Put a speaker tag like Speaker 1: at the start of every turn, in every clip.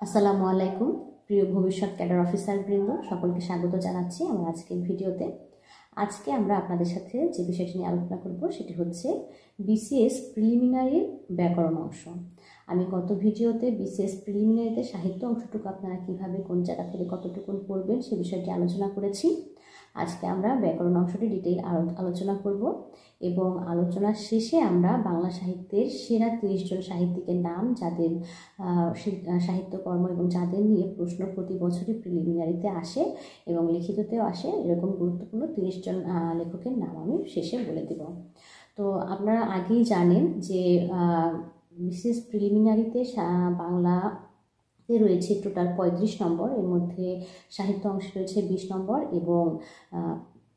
Speaker 1: আসসালামু আলাইকুম প্রিয় ভবিষ্যৎ ক্যাডার অফিসার বৃন্দ, সকলকে স্বাগত জানাচ্ছি আমার আজকের ভিডিওতে। আজকে আমরা আপনাদের সাথে যে বিষয়টি নিয়ে আলোচনা করব সেটি হচ্ছে বিসিএস প্রিলিমিনারির ব্যাকরণ অংশ। আমি গত ভিডিওতে বিসিএস প্রিলিমিনারিতে সাহিত্য অংশটুকু আপনারা কিভাবে কোন জায়গা থেকে কতটুকু পড়বেন সে বিষয়টি আলোচনা করেছি। আজকে আমরা ব্যাকরণ অংশটি ডিটেইল আলোচনা করব এবং আলোচনার শেষে আমরা বাংলা সাহিত্যের সেরা 30 জন সাহিত্যিকের নাম, যাদের সাহিত্যকর্ম এবং যাদের নিয়ে প্রশ্ন প্রতি বছরই প্রিলিমিনারিতে আসে এবং লিখিততেও আসে, এরকম গুরুত্বপূর্ণ 30 জন লেখকের নাম আমি শেষে বলে দেব। তো আপনারা আগেই জানেন যে বিশেষ প্রিলিমিনারিতে বাংলাতে রয়েছে টোটাল 35 নম্বর, এর মধ্যে সাহিত্য অংশ রয়েছে 20 নম্বর এবং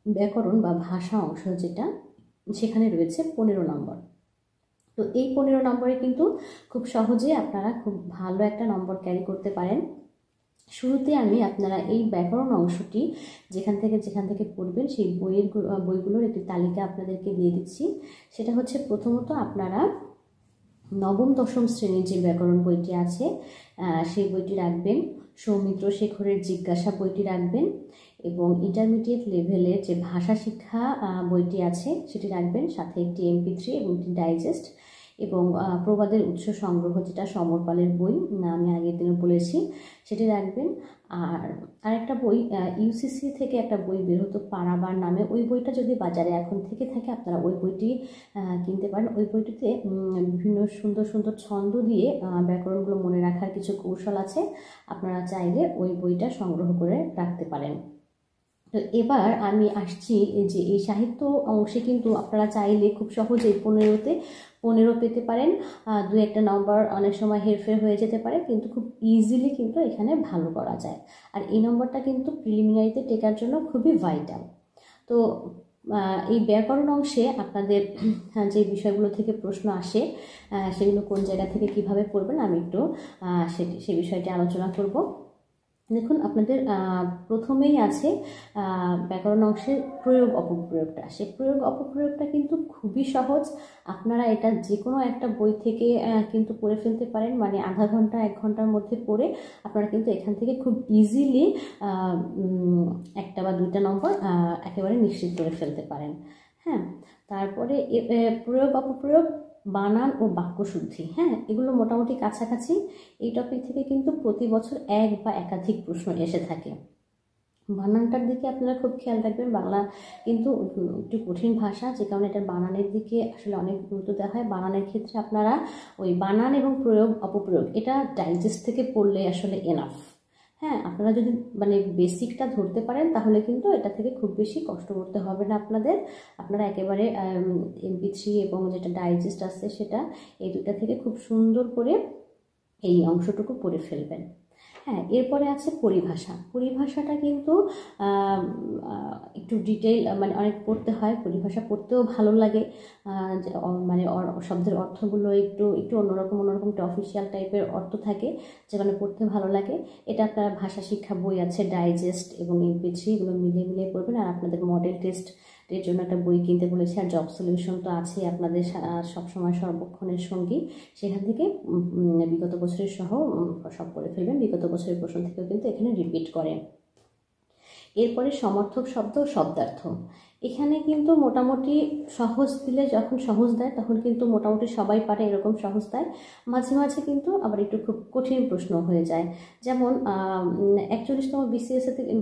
Speaker 1: ব্যাকরণ বা ভাষা অংশ যেটা সেখানে রয়েছে 15 নম্বর। তো এই 15 নম্বরে কিন্তু খুব সহজে আপনারা খুব ভালো একটা নম্বর ক্যারি করতে পারেন। শুরুতে আমি আপনারা এই ব্যাকরণ অংশটি যেখান থেকে পড়বেন সেই বইগুলোর একটি তালিকা আপনাদেরকে দিয়ে দিচ্ছি। সেটা হচ্ছে প্রথমত আপনারা নবম দশম শ্রেণীর যে ব্যাকরণ বইটি আছে সেই বইটি রাখবেন, সৌমিত্র শেখরের জিজ্ঞাসা বইটি রাখবেন এবং ইন্টারমিডিয়েট লেভেলের যে ভাষা শিক্ষা বইটি আছে সেটি রাখবেন, সাথে একটি MP3 এবং একটি ডাইজেস্ট এবং প্রবাদের উৎস সংগ্রহ যেটা সমর পালের বই, আমি আগের দিনও বলেছি, সেটি রাখবেন। আর আরেকটা বই UCC থেকে একটা বই বের হতো পারাবার নামে, ওই বইটা যদি বাজারে এখন থেকে থাকে আপনারা ওই বইটি কিনতে পারেন। ওই বইটিতে বিভিন্ন সুন্দর সুন্দর ছন্দ দিয়ে ব্যাকরণগুলো মনে রাখার কিছু কৌশল আছে, আপনারা চাইলে ওই বইটা সংগ্রহ করে রাখতে পারেন। তো এবার আমি আসছি যে এই সাহিত্য অংশে কিন্তু আপনারা চাইলে খুব সহজেই 15তে 15 পেতে পারেন। দু একটা নম্বর অনেক সময় হেরফের হয়ে যেতে পারে, কিন্তু খুব ইজিলি কিন্তু এখানে ভালো করা যায়। আর এই নম্বরটা কিন্তু প্রিলিমিনারিতে টেকার জন্য খুবই ভাইটাল। তো এই ব্যাকরণ অংশে আপনাদের যে বিষয়গুলো থেকে প্রশ্ন আসে সেগুলো কোন জায়গা থেকে কিভাবে পড়বেন আমি একটু সে বিষয়টি আলোচনা করব। দেখুন, আপনাদের প্রথমেই আছে ব্যাকরণ অংশের প্রয়োগ অপপ্রয়োগটা। সেই প্রয়োগ অপপ্রয়োগটা কিন্তু খুবই সহজ, আপনারা এটা যে কোনো একটা বই থেকে কিন্তু পড়ে ফেলতে পারেন, মানে আধা ঘন্টা 1 ঘন্টার মধ্যে পড়ে আপনারা কিন্তু এখান থেকে খুব ইজিলি একটা বা দুইটা নম্বর একেবারে নিশ্চিত করে ফেলতে পারেন। হ্যাঁ, তারপরে প্রয়োগ অপপ্রয়োগ, বানান ও বাক্যশুদ্ধি, হ্যাঁ, এগুলো মোটামুটি কাছাকাছি। এই টপিক থেকে কিন্তু প্রতি বছর এক বা একাধিক প্রশ্ন এসে থাকে। বানানটার দিকে আপনারা খুব খেয়াল রাখবেন, বাংলা কিন্তু একটু কঠিন ভাষা, যে কারণে এটার বানানের দিকে আসলে অনেক গুরুত্ব দেওয়া হয়। বানানের ক্ষেত্রে আপনারা ওই বানান এবং প্রয়োগ অপপ্রয়োগ এটা ডাইজেস্ট থেকে পড়লে আসলে এনাফ। হ্যাঁ, আপনারা যদি মানে বেসিকটা ধরতে পারেন তাহলে কিন্তু এটা থেকে খুব বেশি কষ্ট করতে হবে না আপনাদের। আপনারা একেবারে MP3 এবং যেটা ডাইজেস্ট আছে সেটা, এই দুটা থেকে খুব সুন্দর করে এই অংশটুকু পড়ে ফেলবেন। হ্যাঁ, এরপরে আছে পরিভাষা। পরিভাষাটা কিন্তু একটু ডিটেইল মানে অনেক পড়তে হয়, পরিভাষা পড়তেও ভালো লাগে, মানে শব্দের অর্থগুলো একটু অন্যরকম একটা অফিসিয়াল টাইপের অর্থ থাকে, যেখানে পড়তে ভালো লাগে। এটা আপনার ভাষা শিক্ষা বই আছে, ডাইজেস্ট এবং MP3, এগুলো মিলিয়ে পড়বেন। আর আপনাদের মডেল টেস্ট এর জন্য একটা বই কিনতে বলেছি, আর জব সলিউশন তো আছে আপনাদের সবসময় সর্বক্ষণের সঙ্গী, সেখান থেকে বিগত বছরের সহ সব করে ফেলবেন। বিগত বছরের প্রশ্ন থেকেও কিন্তু এখানে রিপিট করে। এরপরে সমর্থক শব্দ ও শব্দার্থ, এখানে কিন্তু মোটামুটি সহজ দিলে, যখন সহজ দেয় তখন কিন্তু মোটামুটি সবাই পারে, এরকম সহজ দেয়। মাঝে মাঝে কিন্তু আবার একটু খুব কঠিন প্রশ্ন হয়ে যায়, যেমন 41তম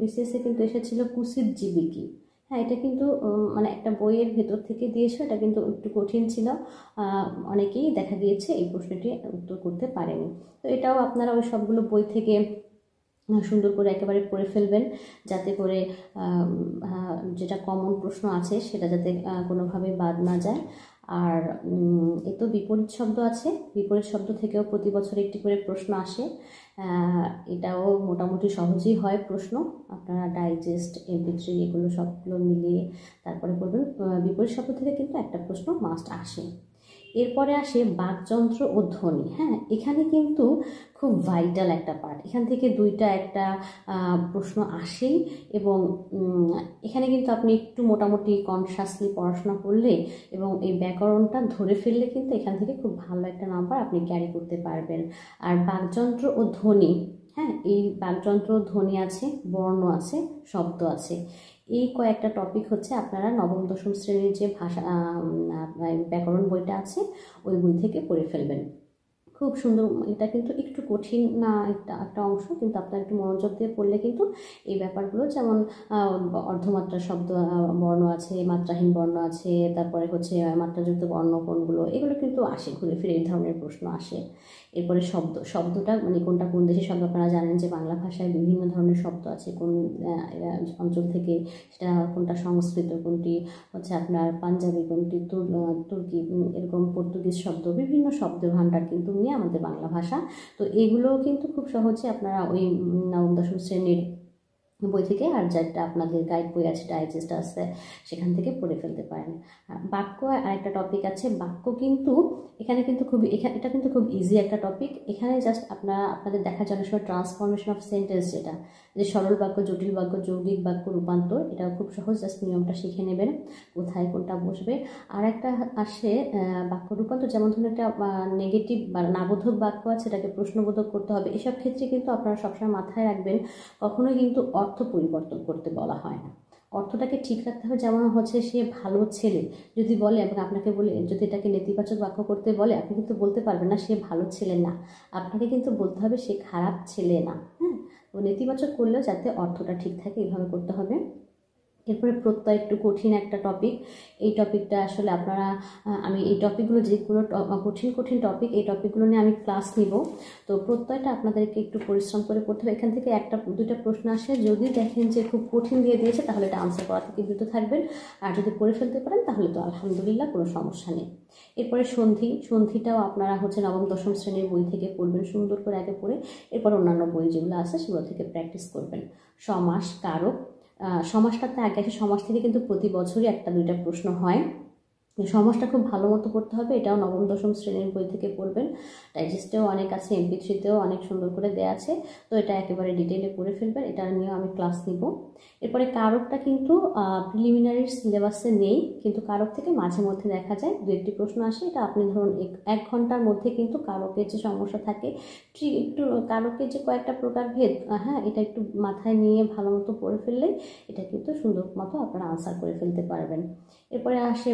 Speaker 1: বিসিএসে কিন্তু এসেছিল কুৎসিত জীবী কি। হ্যাঁ, এটা কিন্তু মানে একটা বইয়ের ভেতর থেকে দিয়েছে, এটা কিন্তু একটু কঠিন ছিল, অনেকেই দেখা গিয়েছে এই প্রশ্নটি উত্তর করতে পারেনি। তো এটাও আপনারা ওই সবগুলো বই থেকে সুন্দর করে একেবারে পড়ে ফেলবেন, যাতে করে যেটা কমন প্রশ্ন আছে সেটা যাতে কোনোভাবে বাদ না যায়। আর এ তো বিপরীত শব্দ আছে, বিপরীত শব্দ থেকেও প্রতি বছর একটি করে প্রশ্ন আসে, এটাও মোটামুটি সহজেই হয় প্রশ্ন। আপনারা ডাইজেস্ট MP3 এগুলো সবগুলো মিলিয়ে তারপরে পড়বেন। বিপরীত শব্দ থেকে কিন্তু একটা প্রশ্ন মাস্ট আসে। এরপরে আসে বাকযন্ত্র ও ধ্বনি। হ্যাঁ, এখানে কিন্তু খুব ভাইটাল একটা পার্ট, এখান থেকে দুইটা একটা প্রশ্ন আসেই, এবং এখানে কিন্তু আপনি একটু মোটামুটি কনসাসলি পড়াশোনা করলে এবং এই ব্যাকরণটা ধরে ফেললে কিন্তু এখান থেকে খুব ভালো একটা নাম্বার আপনি ক্যারি করতে পারবেন। আর বাকযন্ত্র ও ধ্বনি, হ্যাঁ, এই বাকযন্ত্র ধ্বনি আছে, বর্ণ আছে, শব্দ আছে, এই কয়েকটা টপিক হচ্ছে আপনারা নবম দশম শ্রেণীর যে ভাষা ব্যাকরণ বইটা আছে ওই বই থেকে পড়ে ফেলবেন। খুব সুন্দর, এটা কিন্তু একটু কঠিন না একটা অংশ, কিন্তু আপনার একটু মনোযোগ দিয়ে পড়লে কিন্তু এই ব্যাপারগুলো, যেমন অর্ধমাত্রা শব্দ বর্ণ আছে, মাত্রাহীন বর্ণ আছে, তারপরে হচ্ছে মাত্রাযুক্ত বর্ণ কোনগুলো, এগুলো কিন্তু আসে, ঘুরে ফিরে এই ধরনের প্রশ্ন আসে। এরপরে শব্দটা মানে কোনটা কোন দেশের শব্দ, আপনারা জানেন যে বাংলা ভাষায় বিভিন্ন ধরনের শব্দ আছে, কোন অঞ্চল থেকে সেটা, কোনটা সংস্কৃত, কোনটি হচ্ছে আপনার পাঞ্জাবি, কোনটি তুর্কি, এরকম পর্তুগিজ শব্দ, বিভিন্ন শব্দের ভাণ্ডার কিন্তু নিয়ে আমাদের বাংলা ভাষা। তো এগুলোও কিন্তু খুব সহজে আপনারা ওই নবম দশম শ্রেণীর বই থেকে, আর যেটা আপনাদের গাইড বই আছে, ডাইজেস্ট আছে, সেখান থেকে পড়ে ফেলতে পারেন। বাক্য আরেকটা টপিক আছে, বাক্য কিন্তু এখানে কিন্তু এটা কিন্তু খুব ইজি একটা টপিক। এখানে জাস্ট আপনাদের দেখা যায় অনেক সময় ট্রান্সফরমেশন অফ সেন্টেন্স, যেটা যে সরল বাক্য, জটিল বাক্য, যৌগিক বাক্য রূপান্তর, এটাও খুব সহজ, জাস্ট নিয়মটা শিখে নেবেন কোথায় কোনটা বসবে। আর একটা আসে বাক্য রূপান্তর, যেমন ধরুন একটা নেগেটিভ বা নাবোধক বাক্য আছে, এটাকে প্রশ্নবোধক করতে হবে। এসব ক্ষেত্রে কিন্তু আপনারা সবসময় মাথায় রাখবেন, কখনোই কিন্তু অর্থ পরিবর্তন করতে বলা হয় না, অর্থটাকে ঠিক রাখতে হবে। যেমন হচ্ছে সে ভালো ছেলে যদি বলে এবং আপনাকে বলে, যদি এটাকে নেতিবাচক বাক্য করতে বলে, আপনি কিন্তু বলতে পারবেন না সে ভালো ছেলে না, আপনাকে কিন্তু বলতে হবে সে খারাপ ছেলে না। হ্যাঁ, তো নেতিবাচক করলেও যাতে অর্থটা ঠিক থাকে এইভাবে করতে হবে। এরপরে প্রত্যয়, একটু কঠিন একটা টপিক, এই টপিকটা আসলে আপনারা, আমি এই টপিকগুলো যেগুলো কঠিন টপিক, এই টপিকগুলো নিয়ে আমি ক্লাস নিব। তো প্রত্যয়টা আপনাদেরকে একটু পরিশ্রম করে পড়তে হবে। এখান থেকে দুইটা প্রশ্ন আসে, যদি দেখেন যে খুব কঠিন দিয়ে দিয়েছে তাহলে এটা আনসার করা থেকে দ্রুত থাকবেন, আর যদি পড়ে ফেলতে পারেন তাহলে তো আলহামদুলিল্লাহ, কোনো সমস্যা নেই। এরপরে সন্ধিটাও আপনারা হচ্ছে নবম দশম শ্রেণীর বই থেকে পড়বেন সুন্দর করে আগে পড়ে, এরপর অন্যান্য বই যেগুলো আছে সেগুলো থেকে প্র্যাকটিস করবেন। সমাস, কারক, সমাসটাতে আগে আসে, সমাস থেকে কিন্তু প্রতি বছরই একটা দুইটা প্রশ্ন হয়। সমাসটা খুব ভালো মতো পড়তে হবে, এটাও নবম দশম শ্রেণীর বই থেকে পড়বেন। ডাইজেস্টেও অনেক আছে, MP3তেও অনেক সুন্দর করে দেওয়া আছে, তো এটা একেবারে ডিটেইলে পড়ে ফেলবেন, এটা নিয়েও আমি ক্লাস নিব। এরপরে কারকটা কিন্তু প্রিলিমিনারি সিলেবাসে নেই, কিন্তু কারক থেকে মাঝে মধ্যে দেখা যায় দু একটি প্রশ্ন আসে। এটা আপনি ধরুন 1 ঘন্টার মধ্যে কিন্তু কারকের যে সমস্যা থাকে, একটু কারকের যে কয়েকটা প্রকারভেদ, হ্যাঁ, এটা একটু মাথায় নিয়ে ভালো মতো পড়ে ফেললেই এটা কিন্তু সুন্দর মতো আপনারা আনসার করে ফেলতে পারবেন। এরপরে আসে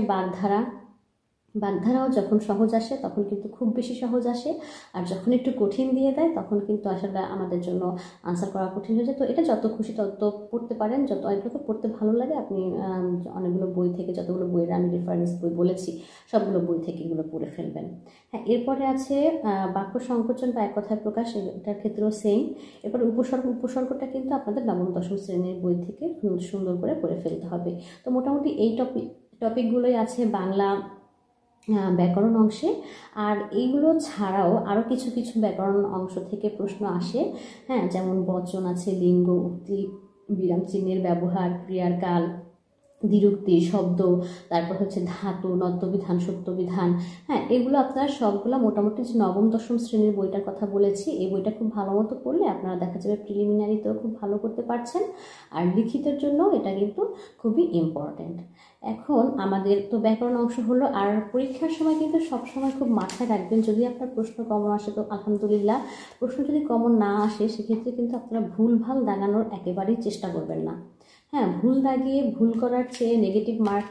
Speaker 1: বাগধারাও যখন সহজ আসে তখন কিন্তু খুব বেশি সহজ আসে, আর যখন একটু কঠিন দিয়ে দেয় তখন কিন্তু আসলে আমাদের জন্য আনসার করা কঠিন হয়ে যায়। তো এটা যত খুশি তত পড়তে পারেন, যত এগুলো পড়তে ভালো লাগে আপনি অনেকগুলো বই থেকে, যতগুলো বইয়ের আমি রেফারেন্স বই বলেছি সবগুলো বই থেকে এগুলো পড়ে ফেলবেন। হ্যাঁ, এরপরে আছে বাক্য সংকোচন বা এক কথায় প্রকাশ, এটার ক্ষেত্রেও সেম। এরপরে উপসর্গটা কিন্তু আপনাদের নবম দশম শ্রেণীর বই থেকে সুন্দর করে পড়ে ফেলতে হবে। তো মোটামুটি এই টপিকগুলোই আছে বাংলা ব্যাকরণ অংশে। আর এইগুলো ছাড়াও আরও কিছু কিছু ব্যাকরণ অংশ থেকে প্রশ্ন আসে, হ্যাঁ, যেমন বচন আছে, লিঙ্গ, উক্তি, বিরাম চিহ্নের ব্যবহার, ক্রিয়ার কাল, দ্বিরুক্তি, শব্দ, তারপর হচ্ছে ধাতু, নদ্যবিধান, সত্যবিধান। হ্যাঁ, এগুলো আপনারা সবগুলো মোটামুটি যে নবম দশম শ্রেণীর বইটার কথা বলেছি, এই বইটা খুব ভালো মতো পড়লে আপনারা দেখা যাবে প্রিলিমিনারিতেও খুব ভালো করতে পারছেন, আর লিখিতের জন্য এটা কিন্তু খুবই ইম্পর্ট্যান্ট। এখন আমাদের তো ব্যাকরণ অংশ হলো, আর পরীক্ষার সময় কিন্তু সবসময় খুব মাথায় রাখবেন, যদি আপনার প্রশ্ন কমন আসে তো আলহামদুলিল্লাহ, প্রশ্ন যদি কমন না আসে সেক্ষেত্রে কিন্তু আপনারা ভুলভাল দাগানোর একেবারেই চেষ্টা করবেন না। হ্যাঁ, ভুল দাগিয়ে ভুল করার চেয়ে, নেগেটিভ মার্ক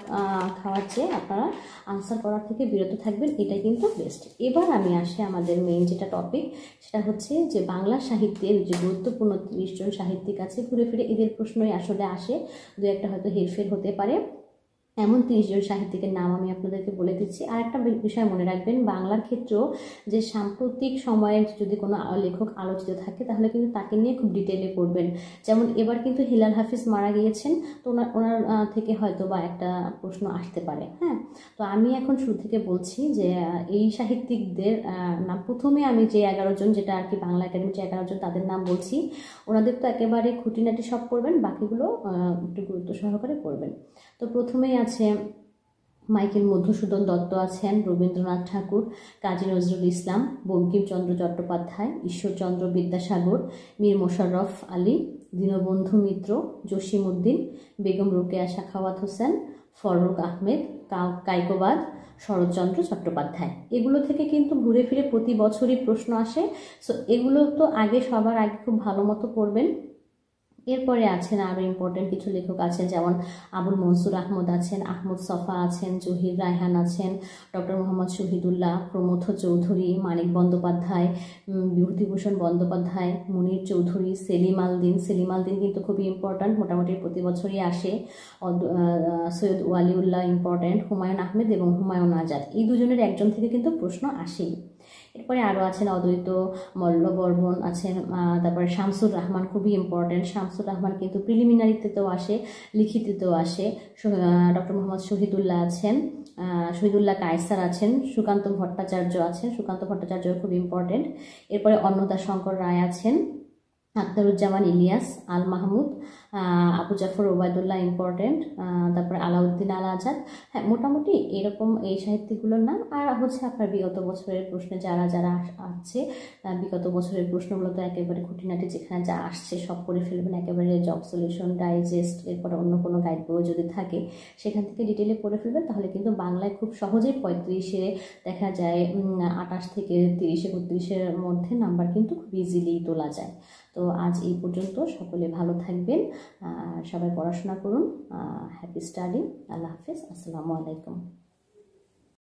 Speaker 1: খাওয়ার চেয়ে আপনারা আনসার করার থেকে বিরত থাকবেন, এটা কিন্তু বেস্ট। এবার আমি আসি আমাদের মেইন যেটা টপিক, সেটা হচ্ছে যে বাংলা সাহিত্যের যে গুরুত্বপূর্ণ 30 জন সাহিত্যিক আছে, ঘুরে ফিরে এদের প্রশ্নই আসলে আসে, দু একটা হয়তো হেরফের হতে পারে, এমন 30 জন সাহিত্যিকের নাম আমি আপনাদেরকে বলে দিচ্ছি। আর একটা বিষয় মনে রাখবেন, বাংলার ক্ষেত্রেও যে সাম্প্রতিক সময়ের যদি কোনো লেখক আলোচিত থাকে তাহলে কিন্তু তাকে নিয়ে খুব ডিটেলে পড়বেন। যেমন এবার কিন্তু হেলাল হাফিজ মারা গিয়েছেন, তো ওনার থেকে হয়তো বা একটা প্রশ্ন আসতে পারে। হ্যাঁ, তো আমি এখন শুরু থেকে বলছি যে এই সাহিত্যিকদের নাম, প্রথমে আমি যে 11 জন, যেটা আর কি বাংলা একাডেমির যে 11 জন তাদের নাম বলছি, ওনাদের তো একেবারে খুঁটিনাটি সব পড়বেন, বাকিগুলো একটু গুরুত্ব সহকারে পড়বেন। তো প্রথমেই আছে মাইকেল মধুসূদন দত্ত আছেন, রবীন্দ্রনাথ ঠাকুর, কাজী নজরুল ইসলাম, বঙ্কিমচন্দ্র চট্টোপাধ্যায়, ঈশ্বরচন্দ্র বিদ্যাসাগর, মীর মোশাররফ আলী, দীনবন্ধু মিত্র, জসিমউদ্দিন, বেগম রোকেয়া সাখাওয়াত হোসেন, ফররুখ আহমেদ, কায়কোবাদ, শরৎচন্দ্র চট্টোপাধ্যায়। এগুলো থেকে কিন্তু ঘুরে ফিরে প্রতি বছরই প্রশ্ন আসে। সো এগুলো তো সবার আগে খুব ভালো মতো পড়বেন। এরপরে আছেন আরও ইম্পর্টেন্ট কিছু লেখক আছেন, যেমন আবুল মনসুর আহমদ আছেন, আহমদ সফা আছেন, জহির রায়হান আছেন, ডক্টর মোহাম্মদ শহীদুল্লাহ, প্রমথ চৌধুরী, মানিক বন্দ্যোপাধ্যায়, বিভূতিভূষণ বন্দ্যোপাধ্যায়, মুনির চৌধুরী, সেলিম আলদিন কিন্তু খুবই ইম্পর্ট্যান্ট, মোটামুটি প্রতি বছরই আসে। সৈয়দ ওয়ালিউল্লাহ ইম্পর্ট্যান্ট, হুমায়ুন আহমেদ এবং হুমায়ুন আজাদ, এই দুজনের একজন থেকে কিন্তু প্রশ্ন আসেই। এরপরে আরও আছেন অদ্বৈত মল্লবর্মন আছেন, তারপরে শামসুর রহমান খুবই ইম্পর্টেন্ট। শামসুর রহমান কিন্তু প্রিলিমিনারিতেও আসে, লিখিতেও আসে। ডক্টর মোহাম্মদ শহীদুল্লাহ আছেন, শহীদুল্লাহ কায়সার আছেন, সুকান্ত ভট্টাচার্য আছেন, সুকান্ত ভট্টাচার্য খুব ইম্পর্টেন্ট। এরপরে অন্নদা শঙ্কর রায় আছেন, আখতারুজ্জামান ইলিয়াস, আল মাহমুদ, আবু জাফর ওবায়দুল্লাহ ইম্পর্টেন্ট, তারপরে আলাউদ্দিন আল আজাদ। হ্যাঁ, মোটামুটি এরকম এই সাহিত্যিকগুলোর নাম। আর হচ্ছে আপনার বিগত বছরের প্রশ্নে যারা যারা আসছে, বিগত বছরের প্রশ্নগুলো তো একেবারে খুঁটিনাটি যেখানে যা আসছে সব করে ফেলবেন, একেবারে জব সলিউশন, ডাইজেস্ট, এরপরে অন্য কোনো গাইড বই যদি থাকে সেখান থেকে ডিটেলে পড়ে ফেলবেন। তাহলে কিন্তু বাংলায় খুব সহজেই 35-এ দেখা যায় 28 থেকে 30-31-এর মধ্যে নাম্বার কিন্তু খুব ইজিলি তোলা যায়। তো আজ এই পর্যন্ত, সকলে ভালো থাকবেন, সবাই পড়াশোনা করুন, হ্যাপি স্টাডি, আল্লাহ হাফিজ, আসসালামু আলাইকুম।